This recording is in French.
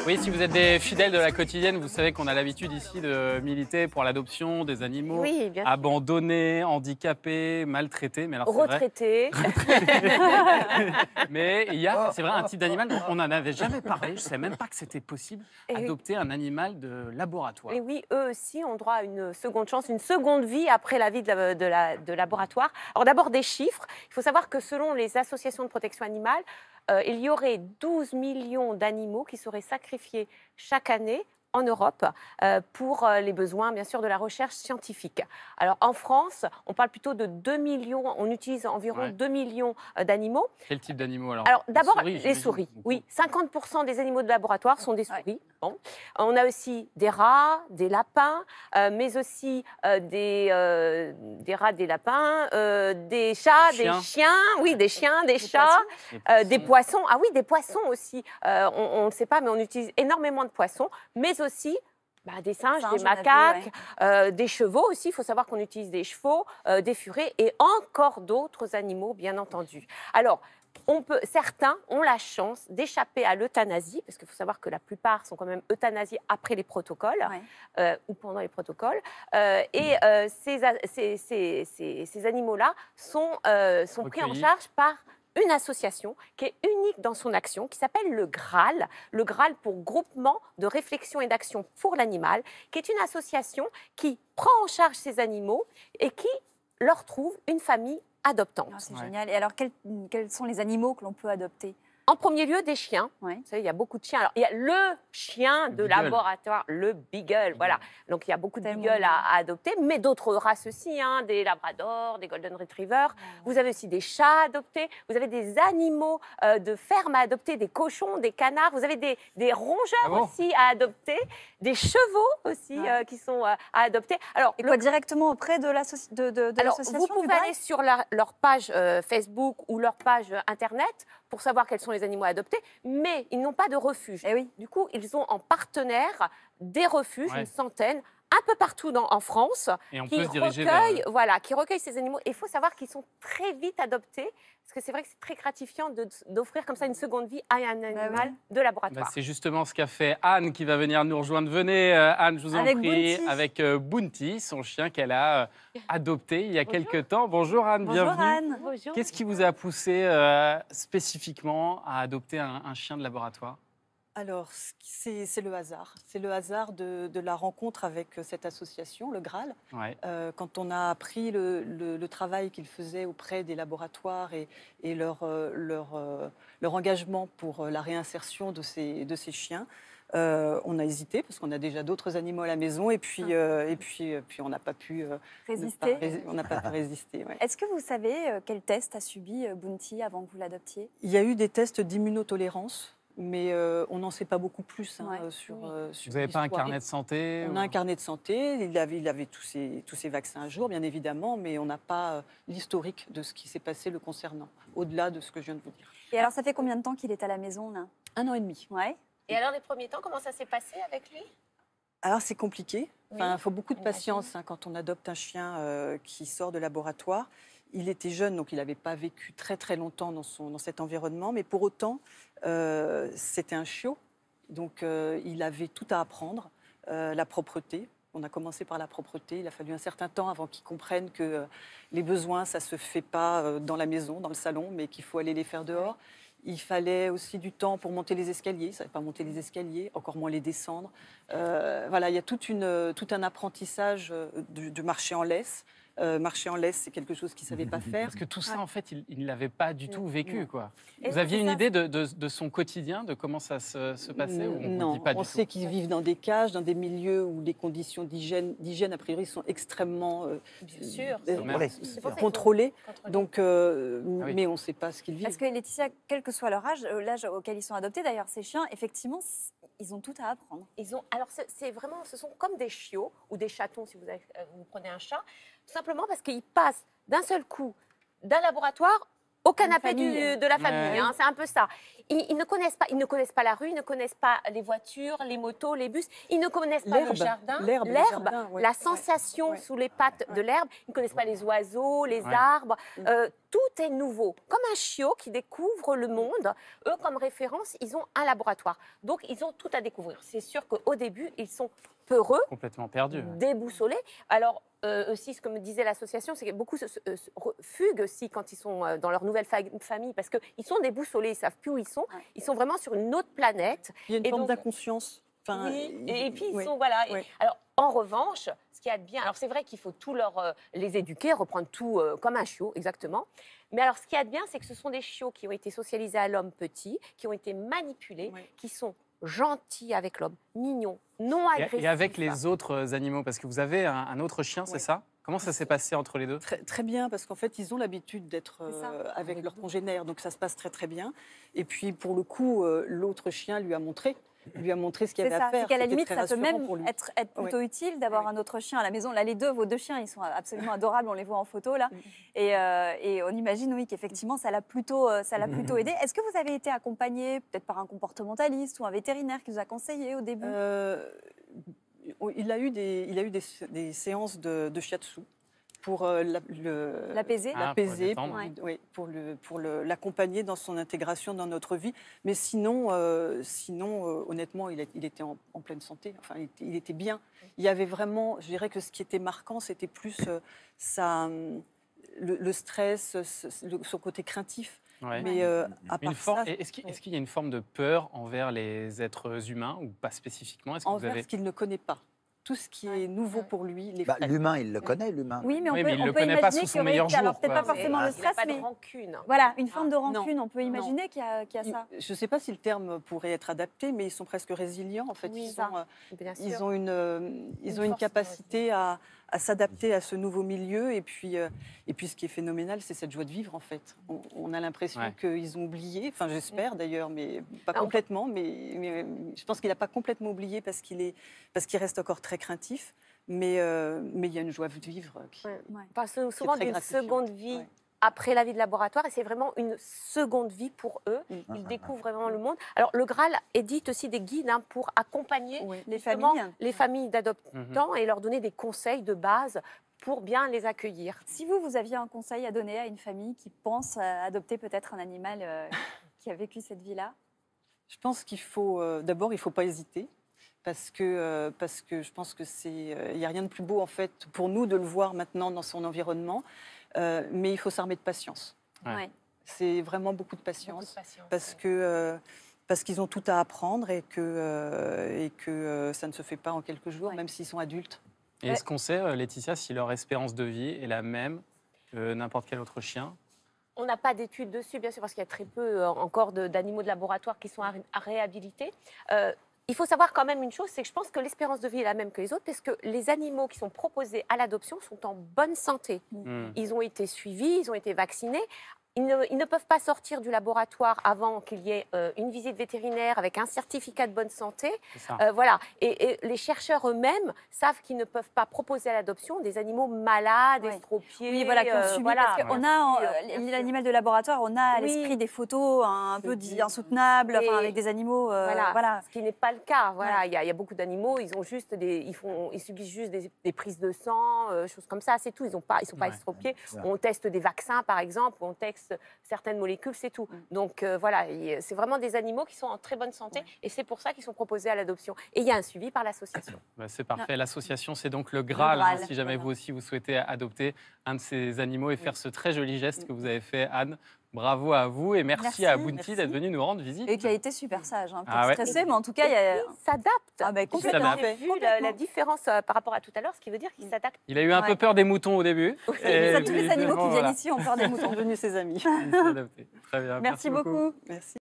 Oui, si vous êtes des fidèles de la quotidienne, vous savez qu'on a l'habitude ici de militer pour l'adoption des animaux Oui, bien sûr. abandonnés, handicapés, maltraités. Mais alors, c'est vrai. Retraité. Mais il y a, c'est vrai, un type d'animal dont on n'en avait jamais parlé. Je ne savais même pas que c'était possible, Et oui. adopter un animal de laboratoire. Et oui, eux aussi ont droit à une seconde chance, une seconde vie après la vie de laboratoire. Alors d'abord des chiffres. Il faut savoir que selon les associations de protection animale, il y aurait 12 millions d'animaux qui seraient sacrifiés chaque année en Europe pour les besoins, bien sûr, de la recherche scientifique. Alors en France, on parle plutôt de 2 millions, on utilise environ Ouais. 2 millions d'animaux. Quel type d'animaux alors? Alors d'abord, souris, les j'imagine, souris. beaucoup. Oui, 50% des animaux de laboratoire sont des souris. Bon. On a aussi des rats, des lapins, mais aussi des rats, des lapins, des chats, Des chiens. des chiens, oui, des chiens, des chats, des poissons. Ah oui, des poissons aussi. On ne sait pas, mais on utilise énormément de poissons, mais aussi des singes, des Singes, on a vu, macaques, des chevaux aussi. Il faut savoir qu'on utilise des chevaux, des furets et encore d'autres animaux, bien entendu. Alors, certains ont la chance d'échapper à l'euthanasie, parce qu'il faut savoir que la plupart sont quand même euthanasiés après les protocoles ou pendant les protocoles. Ces animaux-là sont pris en Recueillis. charge par une association qui est unique dans son action, qui s'appelle le GRAL. Le GRAL pour Groupement de réflexion et d'action pour l'animal, qui est une association qui prend en charge ces animaux et qui leur trouve une famille adoptante. Ah, c'est génial. Et alors, quels sont les animaux que l'on peut adopter? En premier lieu, des chiens. Ouais. Vous savez, il y a beaucoup de chiens. Alors, il y a le chien de beagle. laboratoire, le beagle. Voilà. Donc, il y a beaucoup de Tellement beagles mignon. à adopter, mais d'autres races aussi, hein, des labradors, des golden retrievers. Vous avez aussi des chats à adopter. Vous avez des animaux de ferme à adopter, des cochons, des canards. Vous avez des rongeurs aussi à adopter, des chevaux aussi qui sont à adopter. Alors, Et quoi, directement auprès de l'association? vous pouvez aller sur leur page Facebook ou leur page Internet pour savoir quels sont les animaux à adopter, mais ils n'ont pas de refuge. Eh oui. Du coup, ils ont en partenaire des refuges, Ouais. une centaine, un peu partout en France, Et on qui peut se diriger recueillent ces animaux. Et il faut savoir qu'ils sont très vite adoptés, parce que c'est vrai que c'est très gratifiant d'offrir comme ça une seconde vie à un animal de laboratoire. C'est justement ce qu'a fait Anne qui va venir nous rejoindre. Venez, Anne, je vous en Avec prie, Bounty. avec Bounty, son chien qu'elle a adopté il y a quelques temps. Bonjour Anne, Bonjour bienvenue. Anne. Bonjour. Qu'est-ce qui vous a poussé spécifiquement à adopter un chien de laboratoire? Alors, c'est le hasard. C'est le hasard de la rencontre avec cette association, le GRAL. Ouais. Quand on a appris le travail qu'ils faisaient auprès des laboratoires et leur engagement pour la réinsertion de ces chiens, on a hésité parce qu'on a déjà d'autres animaux à la maison et puis on n'a pas pu Résister. On n'a pas pu résister. Ouais. Est-ce que vous savez quel test a subi Bounty avant que vous l'adoptiez? Il y a eu des tests d'immunotolérance, mais on n'en sait pas beaucoup plus sur. Vous n'avez pas un carnet de santé? On a un carnet de santé. Il avait tous ses vaccins à jour, bien évidemment, mais on n'a pas l'historique de ce qui s'est passé le concernant, au-delà de ce que je viens de vous dire. Et alors, ça fait combien de temps qu'il est à la maison là? 1 an et demi. Ouais. Et alors, les premiers temps, comment ça s'est passé avec lui? Alors, c'est compliqué. Enfin, Oui, il faut beaucoup de patience quand on adopte un chien qui sort de laboratoire. Il était jeune, donc il n'avait pas vécu très très longtemps dans cet environnement, mais pour autant, c'était un chiot, donc il avait tout à apprendre, la propreté. On a commencé par la propreté, il a fallu un certain temps avant qu'il comprenne que les besoins, ça ne se fait pas dans la maison, dans le salon, mais qu'il faut aller les faire dehors. Il fallait aussi du temps pour monter les escaliers. Il ne savait pas monter les escaliers, encore moins les descendre. Voilà, il y a tout un apprentissage de marcher en laisse. Marcher en laisse, c'est quelque chose qu'il ne savait pas faire. Parce que tout ça, en fait, il ne l'avait pas du tout vécu, quoi. Et Vous aviez c'est une ça. idée de son quotidien, de comment ça se passait ou on ne Non, dit pas on du sait tout? qu'ils vivent dans des cages, dans des milieux où les conditions d'hygiène a priori, sont extrêmement Bien sûr. c'est contrôlées. Donc, oui. mais on ne sait pas ce qu'ils vivent. Parce que Laetitia, quel que soit leur âge, l'âge auquel ils sont adoptés, d'ailleurs, ces chiens, effectivement, ils ont tout à apprendre. Alors, ce sont comme des chiots ou des chatons si vous prenez un chat, tout simplement parce qu'ils passent d'un seul coup d'un laboratoire au canapé famille. de la famille. Ouais. Hein, c'est un peu ça. Ils ne connaissent pas la rue, ils ne connaissent pas les voitures, les motos, les bus. Ils ne connaissent pas le jardin, l'herbe, le jardin, ouais. la sensation Ouais. sous les pattes de l'herbe. Ils ne connaissent pas les oiseaux, les Ouais. arbres. Tout est nouveau. Comme un chiot qui découvre le monde. Eux, comme référence, ils ont un laboratoire. Donc, ils ont tout à découvrir. C'est sûr qu'au début, ils sont peureux, Complètement perdu. déboussolés. Alors, aussi, ce que me disait l'association, c'est que beaucoup se fuguent aussi quand ils sont dans leur nouvelle famille, parce qu'ils sont déboussolés, ils ne savent plus où ils sont. Ouais. Ils sont vraiment sur une autre planète. Il y a une Et forme donc- d'inconscience. Enfin, Oui, et puis ils ouais. sont, voilà. Ouais. Alors, en revanche, ce qu'il y a de bien, alors c'est vrai qu'il faut tout les éduquer, reprendre tout comme un chiot, exactement. Mais alors, ce qu'il y a de bien, c'est que ce sont des chiots qui ont été socialisés à l'homme petit, qui ont été manipulés, Ouais. qui sont gentils avec l'homme, mignons, non agressifs. Et avec les autres animaux, parce que vous avez un autre chien, c'est Ouais. ça? Comment ça s'est passé entre les deux? Très, très bien, parce qu'en fait, ils ont l'habitude d'être C'est ça. avec leurs congénères, donc ça se passe très très bien. Et puis, pour le coup, l'autre chien lui a montré ce qu'il y C'est avait ça, à faire. c'est qu'à la C'était limite, très ça peut rassurant même pour lui. être plutôt utile d'avoir un autre chien à la maison. Là, vos deux chiens, ils sont absolument adorables, on les voit en photo là. Et on imagine, oui, qu'effectivement, ça l'a plutôt aidé. Est-ce que vous avez été accompagné peut-être par un comportementaliste ou un vétérinaire qui vous a conseillé au début? Il a eu des séances de shiatsu pour L'apaiser? Ah, l'apaiser, pour le détendre. oui, pour l'accompagner dans son intégration dans notre vie. Mais sinon, honnêtement, il était en pleine santé. Enfin, il était bien. Il y avait vraiment, je dirais que ce qui était marquant, c'était plus le stress, son côté craintif. Ouais. Mais à part ça, Est-ce qu'il y a une forme de peur envers les êtres humains ou pas spécifiquement? Est-ce que vous envers avez... ce qu'il ne connaît pas. Tout ce qui est nouveau pour lui, les Bah, freine. l'humain, il le connaît, l'humain. Oui, mais on Oui, peut, mais il on le peut connaît pas imaginer sous son qu'il y aurait, meilleur alors jour, peut-être quoi. pas forcément Mais le il n'y a stress, pas de mais rancune. voilà, une forme de Non, rancune. On peut non. imaginer qu'il y a ça. Je ne sais pas si le terme pourrait être adapté, mais ils sont presque résilients. En fait, Oui, ils, ça. sont, Bien sûr. ils ont une force, capacité à s'adapter à ce nouveau milieu. Et puis, ce qui est phénoménal, c'est cette joie de vivre, en fait. On a l'impression Ouais. qu'ils ont oublié, enfin j'espère d'ailleurs, mais pas Alors, complètement. Mais je pense qu'il n'a pas complètement oublié parce qu'il reste encore très craintif. Mais il y a une joie de vivre qui, Ouais. Ouais. On parle souvent très d'une gratifiant. seconde vie Ouais. après la vie de laboratoire, et c'est vraiment une seconde vie pour eux. Ils découvrent vraiment le monde. Alors, le Graal édite aussi des guides pour accompagner Oui. Les justement familles. les familles d'adoptants Mhm. et leur donner des conseils de base pour bien les accueillir. Si vous aviez un conseil à donner à une famille qui pense à adopter peut-être un animal qui a vécu cette vie-là? Je pense qu'il faut, d'abord, il ne faut pas hésiter. Parce que je pense que il n'y a rien de plus beau en fait pour nous de le voir maintenant dans son environnement, mais il faut s'armer de patience. Ouais. Ouais. C'est vraiment beaucoup de patience, Beaucoup de patience, parce qu'ils ont tout à apprendre et que ça ne se fait pas en quelques jours, Ouais. même s'ils sont adultes. Et est-ce qu'on sait, Laetitia, si leur espérance de vie est la même que n'importe quel autre chien? On n'a pas d'études dessus, bien sûr, parce qu'il y a très peu encore d'animaux de laboratoire qui sont à réhabiliter. Il faut savoir quand même une chose, c'est que je pense que l'espérance de vie est la même que les autres, parce que les animaux qui sont proposés à l'adoption sont en bonne santé. Hmm. Ils ont été suivis, ils ont été vaccinés. Ils ne peuvent pas sortir du laboratoire avant qu'il y ait une visite vétérinaire avec un certificat de bonne santé. C'est ça. Voilà. Et les chercheurs eux-mêmes savent qu'ils ne peuvent pas proposer à l'adoption des animaux malades, Ouais. estropiés. Oui, voilà, qui ont subi, voilà, parce qu'on bien a, sûr, bien sûr. l'animal de laboratoire, on a à Oui. l'esprit des photos un peu insoutenables, Et- enfin, avec des animaux, voilà. Ce qui n'est pas le cas. Voilà, il y a beaucoup d'animaux, ils ont juste ils subissent juste des prises de sang, choses comme ça, c'est tout. Ils sont pas Ouais. estropiés. Ça. On teste des vaccins, par exemple, on teste certaines molécules, c'est tout. Donc voilà, c'est vraiment des animaux qui sont en très bonne santé, et c'est pour ça qu'ils sont proposés à l'adoption. Et il y a un suivi par l'association. Bah, c'est parfait. L'association, c'est donc le Graal. Graal, Si jamais voilà. vous aussi vous souhaitez adopter un de ces animaux et faire ce très joli geste que vous avez fait, Anne. Bravo à vous et merci à Bounty Merci. d'être venu nous rendre visite. Et qui a été super sage, hein, peut-être Ah ouais. stressé, mais en tout cas, il y a... Il s'adapte. Ah bah, Vous complètement. avez vu la différence par rapport à tout à l'heure, ce qui veut dire qu'il s'adapte. Il a eu un peu Ouais. peur des moutons au début. Et Ça, tous les puis, animaux qui finalement, viennent voilà. ici ont peur des Ils moutons. sont devenus ses amis. Il s'est adapté. Très bien. Merci beaucoup. Merci.